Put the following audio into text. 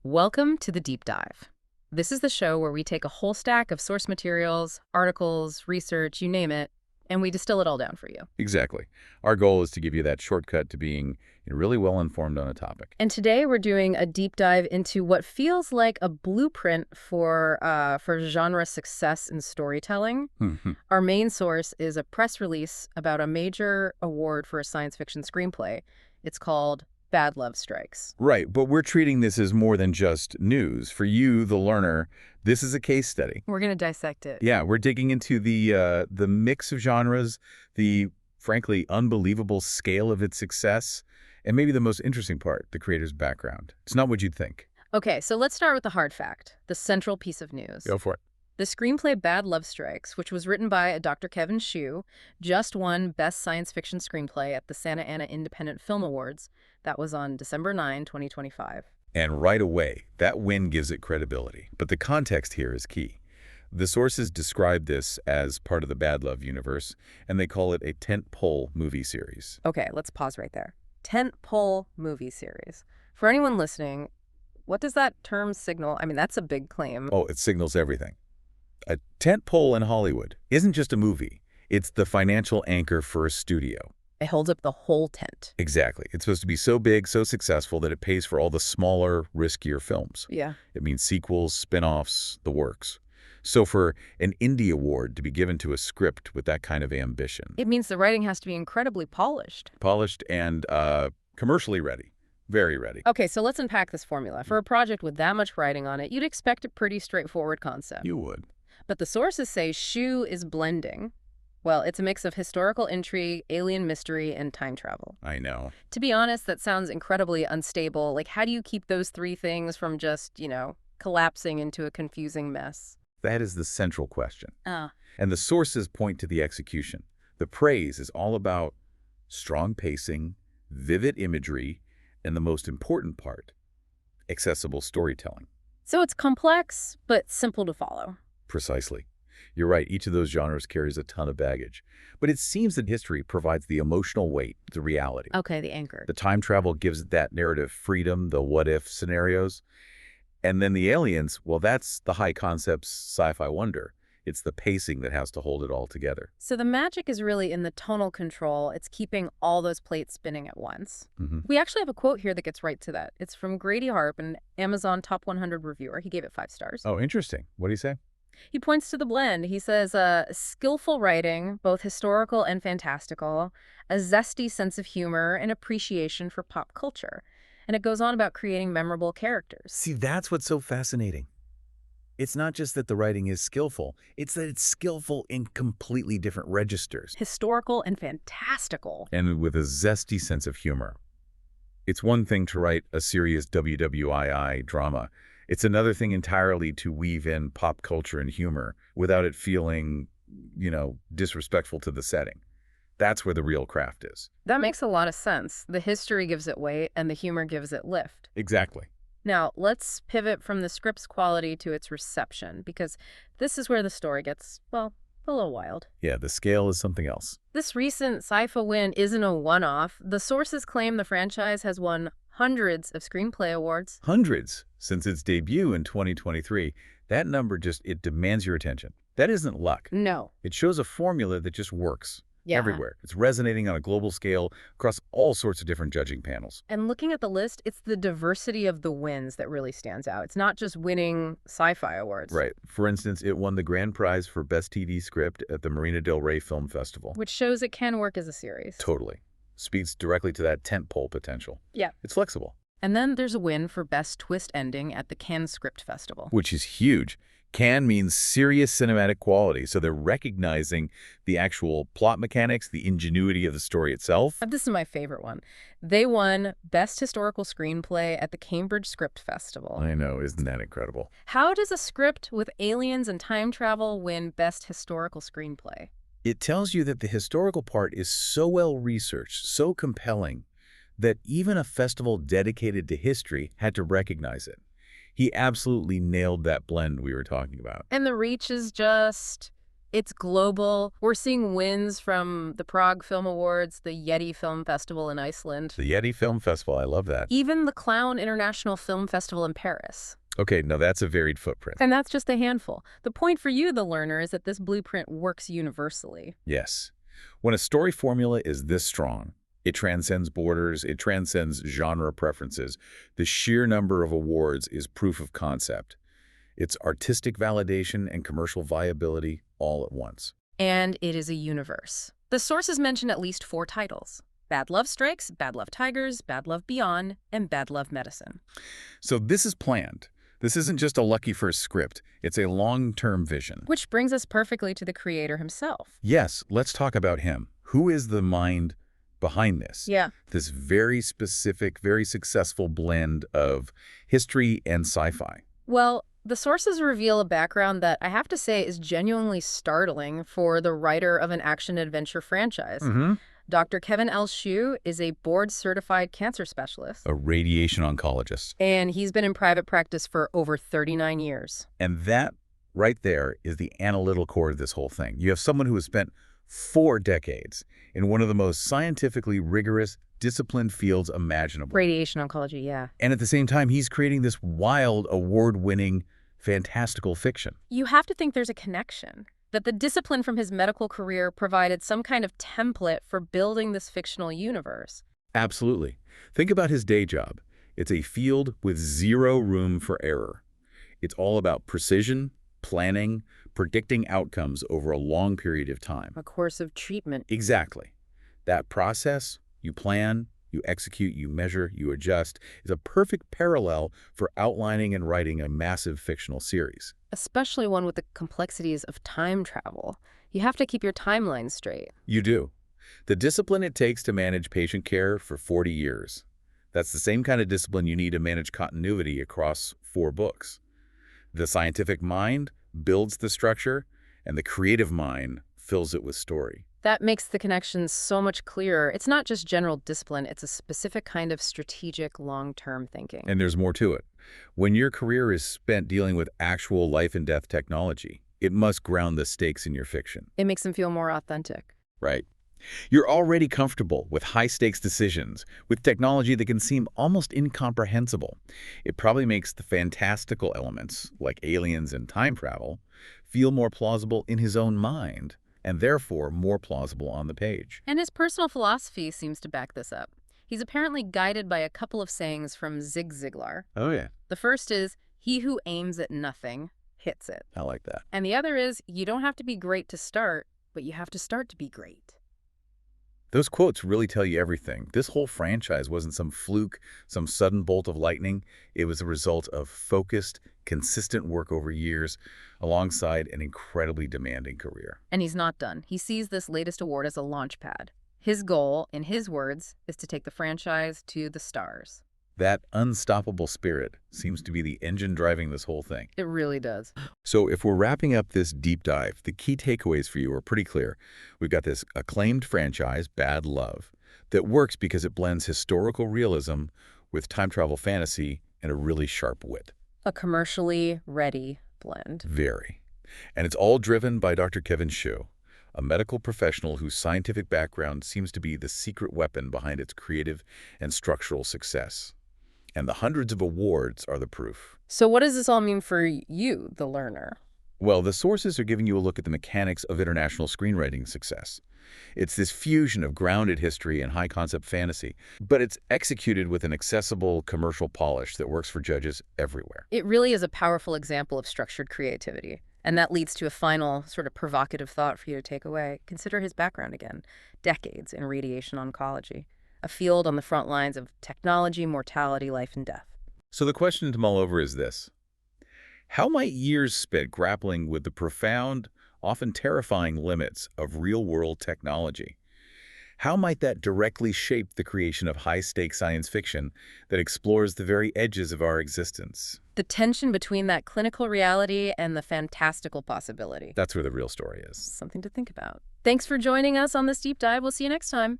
Welcome to the Deep Dive. This is the show where we take a whole stack of source materials, articles, research, you name it, and we distill it all down for you. Exactly. Our goal is to give you that shortcut to being really well informed on a topic. And today we're doing a deep dive into what feels like a blueprint for genre success in storytelling. Mhm. Our main source is a press release about a major award for a science fiction screenplay. It's called Bad Love Strikes. Right, but we're treating this as more than just news. For you, the learner, this is a case study. We're going to dissect it. Yeah, we're digging into the mix of genres, the frankly unbelievable scale of its success, and maybe the most interesting part, the creator's background. It's not what you'd think. Okay, so let's start with the hard fact, the central piece of news. Go for it. The screenplay Bad Love Strikes, which was written by Dr. Kevin Schewe, just won Best Science Fiction Screenplay at the Santa Ana Independent Film Awards. That was on December 9, 2025. And right away, that win gives it credibility. But the context here is key. The sources describe this as part of the Bad Love universe, and they call it a tentpole movie series. Okay, let's pause right there. Tentpole movie series. For anyone listening, what does that term signal? I mean, that's a big claim. Oh, it signals everything. A tentpole in Hollywood isn't just a movie. It's the financial anchor for a studio. It holds up the whole tent. Exactly. It's supposed to be so big, so successful that it pays for all the smaller, riskier films. Yeah. It means sequels, spin-offs, the works. So for an indie award to be given to a script with that kind of ambition, It means the writing has to be incredibly polished. polished and commercially ready, very ready. Okay, so let's unpack this formula. For a project with that much writing on it, you'd expect a pretty straightforward concept. You would. But the sources say Schewe is blending. Well, it's a mix of historical intrigue, alien mystery, and time travel. I know. To be honest, that sounds incredibly unstable. Like, how do you keep those three things from just, collapsing into a confusing mess? That is the central question. Ah. And the sources point to the execution. The praise is all about strong pacing, vivid imagery, and the most important part, accessible storytelling. So it's complex, but simple to follow. Precisely. You're right, each of those genres carries a ton of baggage. But it seems that history provides the emotional weight, the reality. Okay, the anchor. The time travel gives it that narrative freedom, the what-if scenarios. And then the aliens, well, that's the high concepts sci-fi wonder. It's the pacing that has to hold it all together. So the magic is really in the tonal control. It's keeping all those plates spinning at once. Mm-hmm. We actually have a quote here that gets right to that. It's from Grady Harp, an Amazon Top 100 reviewer. He gave it 5 stars. Oh, interesting. What do you say? He points to the blend. He says, skillful writing, both historical and fantastical, a zesty sense of humor, and appreciation for pop culture. And it goes on about creating memorable characters. See, that's what's so fascinating. It's not just that the writing is skillful, it's that it's skillful in completely different registers. Historical and fantastical. And with a zesty sense of humor. It's one thing to write a serious WWII drama. It's another thing entirely to weave in pop culture and humor without it feeling, disrespectful to the setting. That's where the real craft is. That makes a lot of sense. The history gives it weight, and the humor gives it lift. Exactly. Now, let's pivot from the script's quality to its reception, because this is where the story gets, well, a little wild. Yeah, the scale is something else. This recent sci-fi win isn't a one-off. The sources claim the franchise has won hundreds of screenplay awards. Hundreds since its debut in 2023. That number it demands your attention. That isn't luck. No. It shows a formula that just works. Yeah. Everywhere. It's resonating on a global scale across all sorts of different judging panels. And looking at the list, it's the diversity of the wins that really stands out. It's not just winning sci-fi awards. Right. For instance, it won the grand prize for Best TV Script at the Marina del Rey Film Festival. Which shows it can work as a series. Totally. Speaks directly to that tentpole potential. Yeah. It's flexible. And then there's a win for Best Twist Ending at the Cannes Script Festival. Which is huge. Cannes means serious cinematic quality, so they're recognizing the actual plot mechanics, the ingenuity of the story itself. This is my favorite one. They won Best Historical Screenplay at the Cambridge Script Festival. I know, isn't that incredible? How does a script with aliens and time travel win Best Historical Screenplay? It tells you that the historical part is so well researched, so compelling, that even a festival dedicated to history had to recognize it. He absolutely nailed that blend we were talking about. And the reach is just It's global. We're seeing wins from the Prague Film Awards, the Yeti Film Festival in Iceland, The Yeti Film Festival, I love that. even the Clown International Film Festival in Paris. Okay, now that's a varied footprint. And that's just a handful. The point for you, the learner, is that this blueprint works universally. Yes. When a story formula is this strong, it transcends borders, it transcends genre preferences. The sheer number of awards is proof of concept. It's artistic validation and commercial viability all at once. And it is a universe. The sources mention at least 4 titles: Bad Love Strikes, Bad Love Tigers, Bad Love Beyond, and Bad Love Medicine. So this is planned. This isn't just a lucky first script. It's a long-term vision. Which brings us perfectly to the creator himself. Yes, let's talk about him. Who is the mind behind this? Yeah. This very specific, very successful blend of history and sci-fi. Well, the sources reveal a background that I have to say is genuinely startling for the writer of an action-adventure franchise. Dr. Kevin L. Schewe is a board-certified cancer specialist. A radiation oncologist. And he's been in private practice for over 39 years. And that right there is the analytical core of this whole thing. You have someone who has spent 4 decades in one of the most scientifically rigorous, disciplined fields imaginable. Radiation oncology, yeah. And at the same time, he's creating this wild, award-winning, fantastical fiction. You have to think there's a connection, that the discipline from his medical career provided some kind of template for building this fictional universe. Absolutely. Think about his day job. It's a field with 0 room for error. It's all about precision, planning, predicting outcomes over a long period of time. A course of treatment. Exactly. That process, you plan, you execute, you measure, you adjust, is a perfect parallel for outlining and writing a massive fictional series. Especially one with the complexities of time travel. You have to keep your timeline straight. You do. The discipline it takes to manage patient care for 40 years. That's the same kind of discipline you need to manage continuity across 4 books. The scientific mind builds the structure, and the creative mind fills it with story. That makes the connections so much clearer. It's not just general discipline, it's a specific kind of strategic, long-term thinking. And there's more to it. When your career is spent dealing with actual life-and-death technology, it must ground the stakes in your fiction. It makes them feel more authentic. Right. You're already comfortable with high-stakes decisions, with technology that can seem almost incomprehensible. It probably makes the fantastical elements, like aliens and time travel, feel more plausible in his own mind, and therefore more plausible on the page. And his personal philosophy seems to back this up. He's apparently guided by a couple of sayings from Zig Ziglar. Oh, yeah. The first is, "He who aims at nothing hits it." I like that. And the other is, "You don't have to be great to start, but you have to start to be great." Those quotes really tell you everything. This whole franchise wasn't some fluke, some sudden bolt of lightning. It was a result of focused, consistent work over years, alongside an incredibly demanding career. And he's not done. He sees this latest award as a launch pad. His goal, in his words, is to take the franchise to the stars. That unstoppable spirit seems to be the engine driving this whole thing. It really does. So if we're wrapping up this deep dive, the key takeaways for you are pretty clear. We've got this acclaimed franchise, Bad Love, that works because it blends historical realism with time travel fantasy and a really sharp wit. A commercially ready blend. Very. And it's all driven by Dr. Kevin Schewe, a medical professional whose scientific background seems to be the secret weapon behind its creative and structural success. And the hundreds of awards are the proof. So what does this all mean for you, the learner? Well, the sources are giving you a look at the mechanics of international screenwriting success. It's this fusion of grounded history and high-concept fantasy, but it's executed with an accessible commercial polish that works for judges everywhere. It really is a powerful example of structured creativity. And that leads to a final sort of provocative thought for you to take away. Consider his background again. Decades in radiation oncology. A field on the front lines of technology, mortality, life, and death. So the question to mull over is this. How might years spent grappling with the profound, often terrifying limits of real-world technology? How might that directly shape the creation of high-stakes science fiction that explores the very edges of our existence? The tension between that clinical reality and the fantastical possibility. That's where the real story is. Something to think about. Thanks for joining us on this deep dive. We'll see you next time.